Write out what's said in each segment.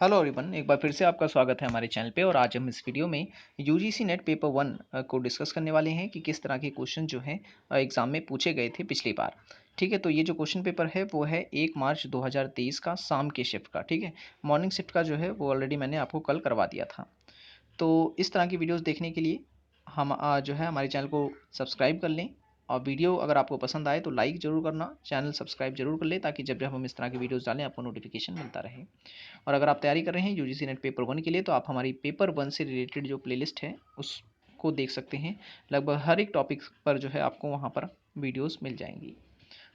Hello everyone, एक बार फिर से आपका स्वागत है हमारे चैनल पे। और आज हम इस वीडियो में यूजीसी नेट पेपर 1 को डिस्कस करने वाले हैं कि किस तरह के क्वेश्चन जो हैं एग्ज़ाम में पूछे गए थे पिछली बार। ठीक है, तो ये जो क्वेश्चन पेपर है वो है 1 मार्च 2023 का शाम के शिफ्ट का। ठीक है, मॉर्निंग शिफ्ट का जो है वो ऑलरेडी मैंने आपको कल करवा दिया था। तो इस तरह की वीडियोज़ देखने के लिए हम जो है हमारे चैनल को सब्सक्राइब कर लें। और वीडियो अगर आपको पसंद आए तो लाइक ज़रूर करना, चैनल सब्सक्राइब जरूर कर लें, ताकि जब जब हम इस तरह की वीडियोज़ डालें आपको नोटिफिकेशन मिलता रहे। और अगर आप तैयारी कर रहे हैं यूजीसी नेट पेपर 1 के लिए, तो आप हमारी पेपर 1 से रिलेटेड जो प्लेलिस्ट है उसको देख सकते हैं। लगभग हर एक टॉपिक पर जो है आपको वहाँ पर वीडियोस मिल जाएंगी।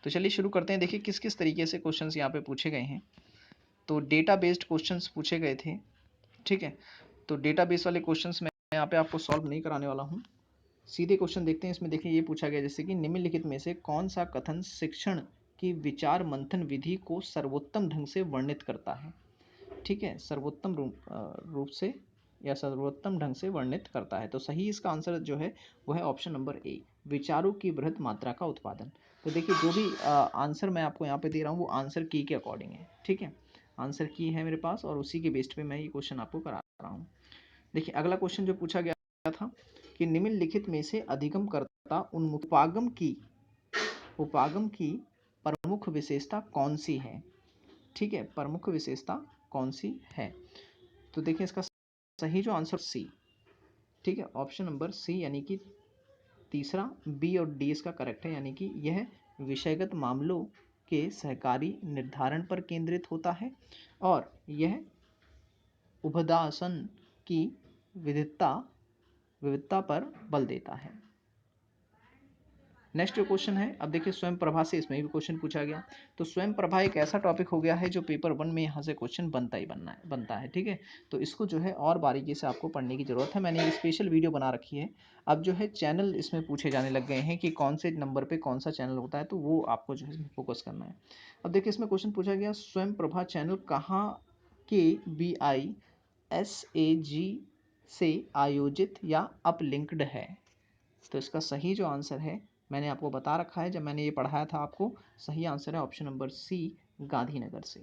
तो चलिए शुरू करते हैं। देखिए किस किस तरीके से क्वेश्चंस यहाँ पे पूछे गए हैं। तो डेटा बेस्ड क्वेश्चंस पूछे गए थे। ठीक है, तो डेटा बेस वाले क्वेश्चंस मैं यहाँ पे आपको सॉल्व नहीं कराने वाला हूँ। सीधे क्वेश्चन देखते हैं। इसमें देखिए ये पूछा गया जैसे कि निम्नलिखित में से कौन सा कथन शिक्षण की विचार मंथन विधि को सर्वोत्तम ढंग से वर्णित करता है। ठीक है, सर्वोत्तम रूप से या सर्वोत्तम ढंग से वर्णित करता है। तो सही इसका आंसर जो है वो है ऑप्शन नंबर ए, विचारों की बृहत मात्रा का उत्पादन। तो देखिए जो भी आंसर मैं आपको यहाँ पे दे रहा हूँ वो आंसर की के अकॉर्डिंग है। ठीक है, आंसर की है मेरे पास और उसी के बेस्ड पे मैं ये क्वेश्चन आपको करा रहा हूँ। देखिए अगला क्वेश्चन जो पूछा गया था कि निम्नलिखित में से अधिगम कर्ता उन्मुख उपागम की प्रमुख विशेषता कौन सी है। ठीक है, प्रमुख विशेषता कौन सी है। तो देखिए इसका सही जो आंसर सी। ठीक है, ऑप्शन नंबर सी यानी कि तीसरा, बी और डी इसका करेक्ट है। यानी कि यह विषयगत मामलों के सहकारी निर्धारण पर केंद्रित होता है और यह उभदासन की विविधता पर बल देता है। नेक्स्ट जो क्वेश्चन है, अब देखिए स्वयं प्रभा से इसमें भी क्वेश्चन पूछा गया। तो स्वयं प्रभा एक ऐसा टॉपिक हो गया है जो पेपर 1 में यहाँ से क्वेश्चन बनता है। ठीक है, तो इसको जो है और बारीकी से आपको पढ़ने की जरूरत है। मैंने स्पेशल वीडियो बना रखी है। अब जो है चैनल इसमें पूछे जाने लग गए हैं कि कौन से नंबर पे कौन सा चैनल होता है, तो वो आपको जो है इसमें फोकस करना है। अब देखिए इसमें क्वेश्चन पूछा गया स्वयं प्रभा चैनल कहाँ के BISAG से आयोजित या अपलिंक्ड है। तो इसका सही जो आंसर है मैंने आपको बता रखा है जब मैंने ये पढ़ाया था आपको। सही आंसर है ऑप्शन नंबर सी, गांधीनगर से।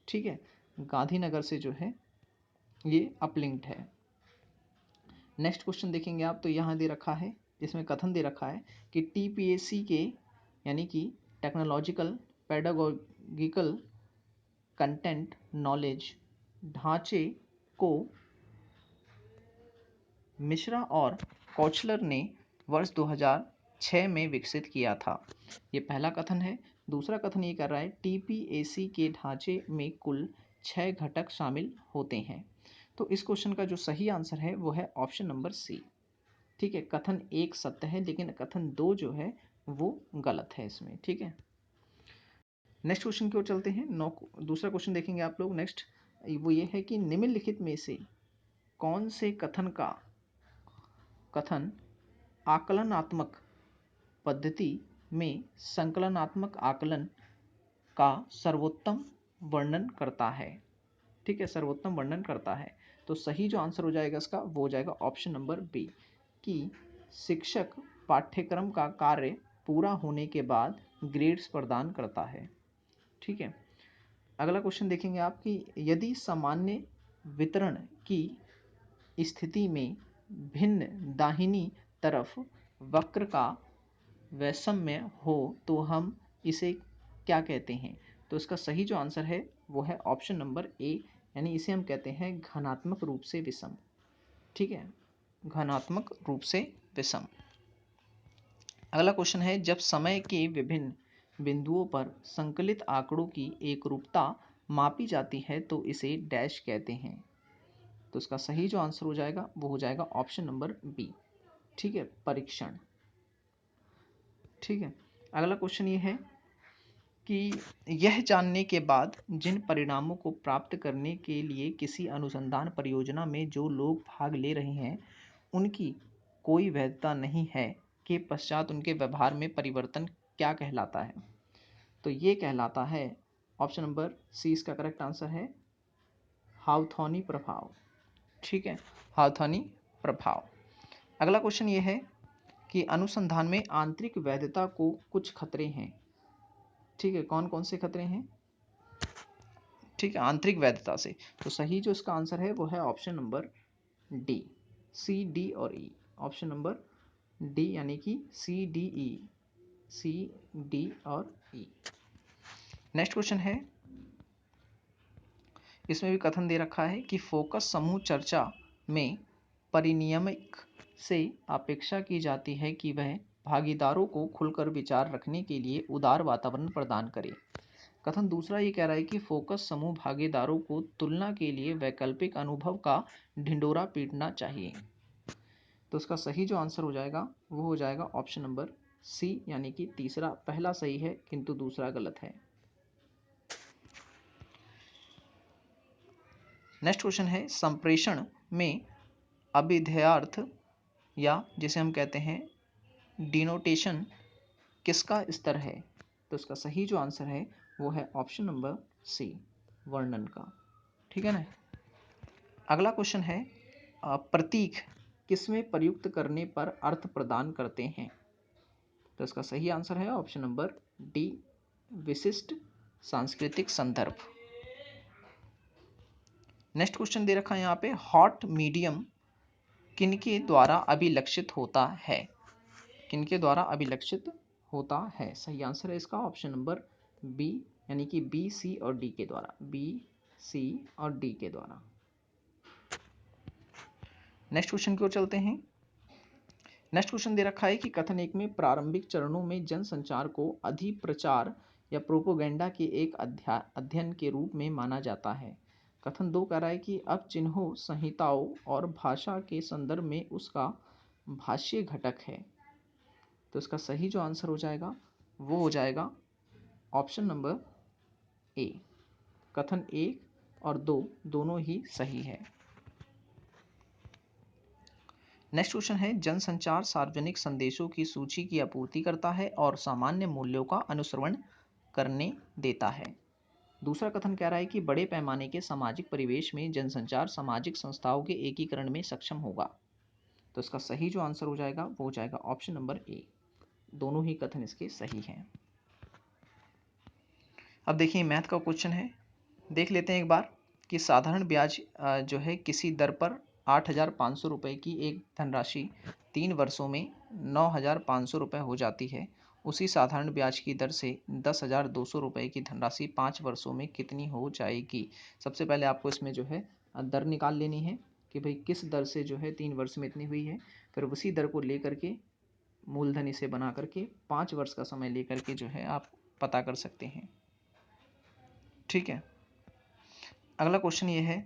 ठीक है, गांधीनगर से जो है ये अपलिंक्ड है। नेक्स्ट क्वेश्चन देखेंगे आप, तो यहाँ दे रखा है, इसमें कथन दे रखा है कि TPAC के यानी कि टेक्नोलॉजिकल पेडागोगिकल कंटेंट नॉलेज ढांचे को मिश्रा और कौचलर ने वर्ष 2006 में विकसित किया था। ये पहला कथन है। दूसरा कथन ये कर रहा है TPAC के ढांचे में कुल 6 घटक शामिल होते हैं। तो इस क्वेश्चन का जो सही आंसर है वो है ऑप्शन नंबर सी। ठीक है, कथन एक सत्य है लेकिन कथन दो जो है वो गलत है इसमें। ठीक है, नेक्स्ट क्वेश्चन की ओर चलते हैं। दूसरा क्वेश्चन देखेंगे आप लोग। नेक्स्ट वो ये है कि निम्नलिखित में से कौन से कथन आकलनात्मक पद्धति में संकलनात्मक आकलन का सर्वोत्तम वर्णन करता है। ठीक है, सर्वोत्तम वर्णन करता है। तो सही जो आंसर हो जाएगा इसका वो हो जाएगा ऑप्शन नंबर बी, कि शिक्षक पाठ्यक्रम का कार्य पूरा होने के बाद ग्रेड्स प्रदान करता है। ठीक है, अगला क्वेश्चन देखेंगे आप कि यदि सामान्य वितरण की स्थिति में भिन्न दाहिनी तरफ वक्र का वैषम्य हो तो हम इसे क्या कहते हैं। तो इसका सही जो आंसर है वो है ऑप्शन नंबर ए, यानी इसे हम कहते हैं घनात्मक रूप से विषम। ठीक है, घनात्मक रूप से विषम। अगला क्वेश्चन है जब समय के विभिन्न बिंदुओं पर संकलित आंकड़ों की एकरूपता मापी जाती है तो इसे डैश कहते हैं। तो इसका सही जो आंसर हो जाएगा वो हो जाएगा ऑप्शन नंबर बी। ठीक है, परीक्षण। ठीक है, अगला क्वेश्चन ये है कि यह जानने के बाद जिन परिणामों को प्राप्त करने के लिए किसी अनुसंधान परियोजना में जो लोग भाग ले रहे हैं उनकी कोई वैधता नहीं है के पश्चात उनके व्यवहार में परिवर्तन क्या कहलाता है। तो ये कहलाता है ऑप्शन नंबर सी, इसका करेक्ट आंसर है हाउथॉनी प्रभाव। ठीक है, हाउथॉनी प्रभाव। अगला क्वेश्चन ये है कि अनुसंधान में आंतरिक वैधता को कुछ खतरे हैं। ठीक है, कौन कौन से खतरे हैं। ठीक है, आंतरिक वैधता से। तो सही जो इसका आंसर है वो है ऑप्शन नंबर डी, सी, डी और ई। ऑप्शन नंबर डी यानी कि सी, डी, ई, सी, डी और ई। नेक्स्ट क्वेश्चन है, इसमें भी कथन दे रखा है कि फोकस समूह चर्चा में परिनियमिक से अपेक्षा की जाती है कि वह भागीदारों को खुलकर विचार रखने के लिए उदार वातावरण प्रदान करे। कथन दूसरा ये कह रहा है कि फोकस समूह भागीदारों को तुलना के लिए वैकल्पिक अनुभव का ढिंडोरा पीटना चाहिए। तो इसका सही जो आंसर हो जाएगा वो हो जाएगा ऑप्शन नंबर सी, यानी कि तीसरा। पहला सही है किंतु दूसरा गलत है। नेक्स्ट क्वेश्चन है, संप्रेषण में अभिधेयार्थ या जिसे हम कहते हैं डिनोटेशन किसका स्तर है? तो इसका सही जो आंसर है वो है ऑप्शन नंबर सी, वर्णन का। ठीक है ना। अगला क्वेश्चन है, प्रतीक किसमें प्रयुक्त करने पर अर्थ प्रदान करते हैं? तो इसका सही आंसर है ऑप्शन नंबर डी, विशिष्ट सांस्कृतिक संदर्भ। नेक्स्ट क्वेश्चन दे रखा है यहाँ पे, हॉट मीडियम किनके द्वारा अभिलक्षित होता है? किनके द्वारा अभिलक्षित होता है? सही आंसर है इसका ऑप्शन नंबर बी, यानी कि बी, सी और डी के द्वारा। बी, सी और डी के द्वारा। नेक्स्ट क्वेश्चन की ओर चलते हैं। नेक्स्ट क्वेश्चन दे रखा है कि कथन एक में प्रारंभिक चरणों में जनसंचार को अधिप्रचार या प्रोपोगेंडा के एक अध्ययन के रूप में माना जाता है। कथन दो कह रहा है कि अब चिन्हों, संहिताओं और भाषा के संदर्भ में उसका भाष्य घटक है। तो इसका सही जो आंसर हो जाएगा वो हो जाएगा ऑप्शन नंबर ए। कथन एक और दो दोनों ही सही है। नेक्स्ट क्वेश्चन है, जनसंचार सार्वजनिक संदेशों की सूची की आपूर्ति करता है और सामान्य मूल्यों का अनुसरण करने देता है। दूसरा कथन कह रहा है कि बड़े पैमाने के सामाजिक परिवेश में जनसंचार सामाजिक संस्थाओं के एकीकरण में सक्षम होगा। तो इसका सही जो आंसर हो जाएगा वो हो जाएगा ऑप्शन नंबर ए। दोनों ही कथन इसके सही हैं। अब देखिए मैथ का क्वेश्चन है, देख लेते हैं एक बार कि साधारण ब्याज जो है किसी दर पर 8,500 रुपये की एक धनराशि 3 वर्षों में 9,500 रुपये हो जाती है। उसी साधारण ब्याज की दर से 10,200 रुपये की धनराशि 5 वर्षों में कितनी हो जाएगी? सबसे पहले आपको इसमें जो है दर निकाल लेनी है कि भाई किस दर से जो है 3 वर्ष में इतनी हुई है। फिर उसी दर को लेकर के मूलधन इसे बना करके 5 वर्ष का समय लेकर के जो है आप पता कर सकते हैं। ठीक है। अगला क्वेश्चन ये है,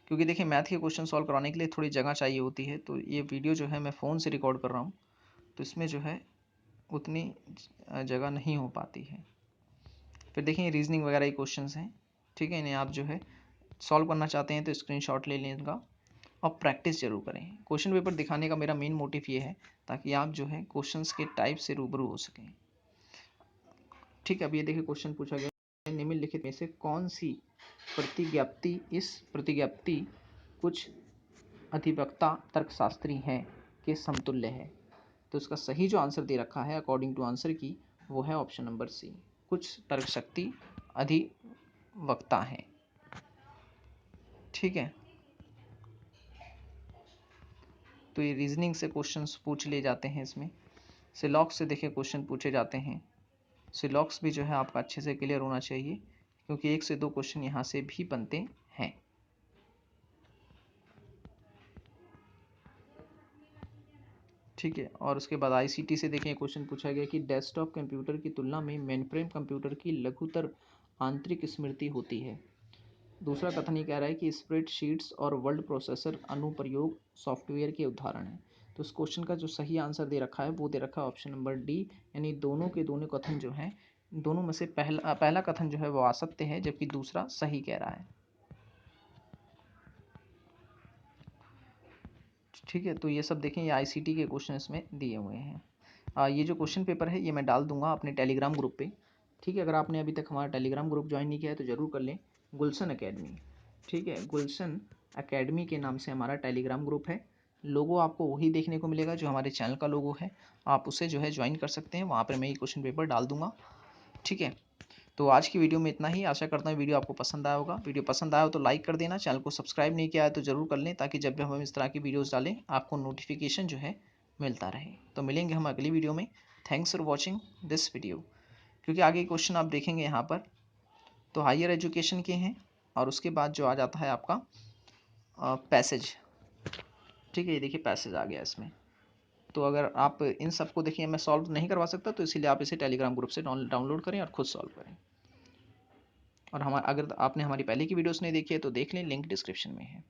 क्योंकि देखिए मैथ के क्वेश्चन सॉल्व कराने के लिए थोड़ी जगह चाहिए होती है, तो ये वीडियो जो है मैं फ़ोन से रिकॉर्ड कर रहा हूँ, तो इसमें जो है उतनी जगह नहीं हो पाती है। फिर देखिए रीजनिंग वगैरह के क्वेश्चंस हैं। ठीक है, इन्हें आप जो है सॉल्व करना चाहते हैं तो स्क्रीनशॉट ले लें इनका और प्रैक्टिस जरूर करें। क्वेश्चन पेपर दिखाने का मेरा मेन मोटिव ये है ताकि आप जो है क्वेश्चंस के टाइप से रूबरू हो सकें। ठीक है, अब ये देखिए क्वेश्चन पूछा गया, निम्नलिखित में से कौन सी प्रतिज्ञप्ति इस प्रतिज्ञप्ति कुछ अधिवक्ता तर्कशास्त्री हैं के समतुल्य है? तो इसका सही जो आंसर दे रखा है अकॉर्डिंग टू आंसर की वो है ऑप्शन नंबर सी, कुछ तर्कशक्ति अधिवक्ता हैं। ठीक है, तो ये रीजनिंग से क्वेश्चंस पूछ लिए जाते हैं। इसमें सिलॉक्स से देखिए क्वेश्चन पूछे जाते हैं। सिलॉक्स भी जो है आपका अच्छे से क्लियर होना चाहिए क्योंकि 1 से 2 क्वेश्चन यहाँ से भी बनते हैं। ठीक है, और उसके बाद आईसीटी से देखिए क्वेश्चन पूछा गया कि डेस्कटॉप कंप्यूटर की तुलना में मेनफ्रेम कंप्यूटर की लघुतर आंतरिक स्मृति होती है। दूसरा कथन ये कह रहा है कि स्प्रेडशीट्स और वर्ड प्रोसेसर अनुप्रयोग सॉफ्टवेयर के उदाहरण हैं। तो इस क्वेश्चन का जो सही आंसर दे रखा है वो दे रखा है ऑप्शन नंबर डी, यानी दोनों के दोनों कथन जो हैं, दोनों में से पहला कथन जो है वो असत्य है जबकि दूसरा सही कह रहा है। ठीक है, तो ये सब देखें, ये आईसीटी के क्वेश्चन इसमें दिए हुए हैं। ये जो क्वेश्चन पेपर है ये मैं डाल दूंगा अपने टेलीग्राम ग्रुप पे। ठीक है, अगर आपने अभी तक हमारा टेलीग्राम ग्रुप ज्वाइन नहीं किया है तो ज़रूर कर लें, गुलशन एकेडमी। ठीक है, गुलशन एकेडमी के नाम से हमारा टेलीग्राम ग्रुप है। लोगो आपको वही देखने को मिलेगा जो हमारे चैनल का लोगो है, आप उसे जो है ज्वाइन कर सकते हैं। वहाँ पर मैं ये क्वेश्चन पेपर डाल दूँगा। ठीक है, तो आज की वीडियो में इतना ही। आशा करता हूँ वीडियो आपको पसंद आया होगा। वीडियो पसंद आया हो तो लाइक कर देना, चैनल को सब्सक्राइब नहीं किया है तो ज़रूर कर लें, ताकि जब भी हम इस तरह की वीडियोस डालें आपको नोटिफिकेशन जो है मिलता रहे। तो मिलेंगे हम अगली वीडियो में। Thanks for watching this video. क्योंकि आगे क्वेश्चन आप देखेंगे यहाँ पर तो हायर एजुकेशन के हैं, और उसके बाद जो आ जाता है आपका पैसेज। ठीक है, ये देखिए पैसेज आ गया इसमें। तो अगर आप इन सबको देखिए, मैं सॉल्व नहीं करवा सकता, तो इसीलिए आप इसे टेलीग्राम ग्रुप से डाउनलोड करें और खुद सॉल्व करें। और अगर आपने हमारी पहले की वीडियोस नहीं देखी है तो देख लें, लिंक डिस्क्रिप्शन में है।